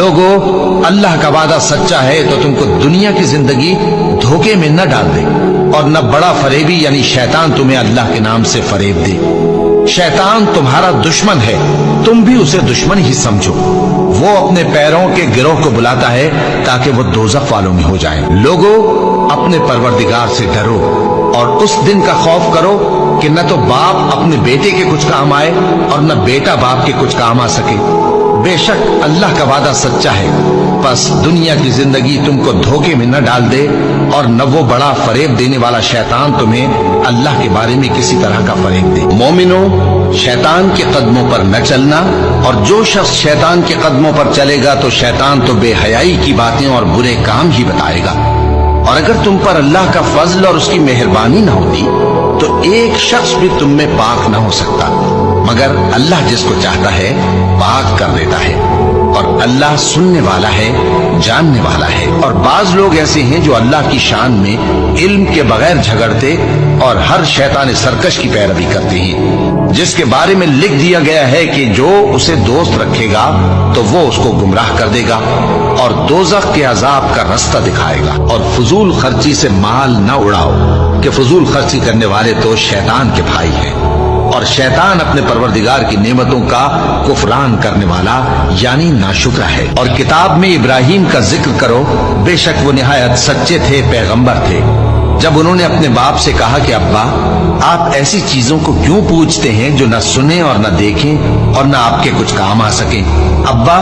لوگو اللہ کا وعدہ سچا ہے تو تم کو دنیا کی زندگی دھوکے میں نہ ڈال دے، اور نہ بڑا فریبی یعنی شیطان تمہیں اللہ کے نام سے فریب دے۔ شیطان تمہارا دشمن ہے، تم بھی اسے دشمن ہی سمجھو۔ وہ اپنے پیروں کے گروہ کو بلاتا ہے تاکہ وہ دوزخ والوں میں ہو جائیں۔ لوگو اپنے پروردگار سے ڈرو اور اس دن کا خوف کرو کہ نہ تو باپ اپنے بیٹے کے کچھ کام آئے اور نہ بیٹا باپ کے کچھ کام آ سکے۔ بے شک اللہ کا وعدہ سچا ہے، بس دنیا کی زندگی تم کو دھوکے میں نہ ڈال دے، اور نہ وہ بڑا فریب دینے والا شیطان تمہیں اللہ کے بارے میں کسی طرح کا فریب دے۔ مومنو، شیطان کے قدموں پر نہ چلنا، اور جو شخص شیطان کے قدموں پر چلے گا تو شیطان تو بے حیائی کی باتیں اور برے کام ہی بتائے گا۔ اور اگر تم پر اللہ کا فضل اور اس کی مہربانی نہ ہوتی تو ایک شخص بھی تم میں پاک نہ ہو سکتا، مگر اللہ جس کو چاہتا ہے پاک کر دیتا ہے، اور اللہ سننے والا ہے، جاننے والا ہے۔ اور بعض لوگ ایسے ہیں جو اللہ کی شان میں علم کے بغیر جھگڑتے اور ہر شیطان سرکش کی پیروی کرتے ہیں، جس کے بارے میں لکھ دیا گیا ہے کہ جو اسے دوست رکھے گا تو وہ اس کو گمراہ کر دے گا اور دوزخ کے عذاب کا رستہ دکھائے گا۔ اور فضول خرچی سے مال نہ اڑاؤ کہ فضول خرچی کرنے والے تو شیطان کے بھائی ہیں، اور شیطان اپنے پروردگار کی نعمتوں کا کفران کرنے والا یعنی ناشکرا ہے۔ اور کتاب میں ابراہیم کا ذکر کرو، بے شک وہ نہایت سچے تھے، پیغمبر تھے۔ جب انہوں نے اپنے باپ سے کہا کہ ابا، آپ ایسی چیزوں کو کیوں پوچھتے ہیں جو نہ سنیں اور نہ دیکھیں اور نہ آپ کے کچھ کام آ سکیں؟ ابا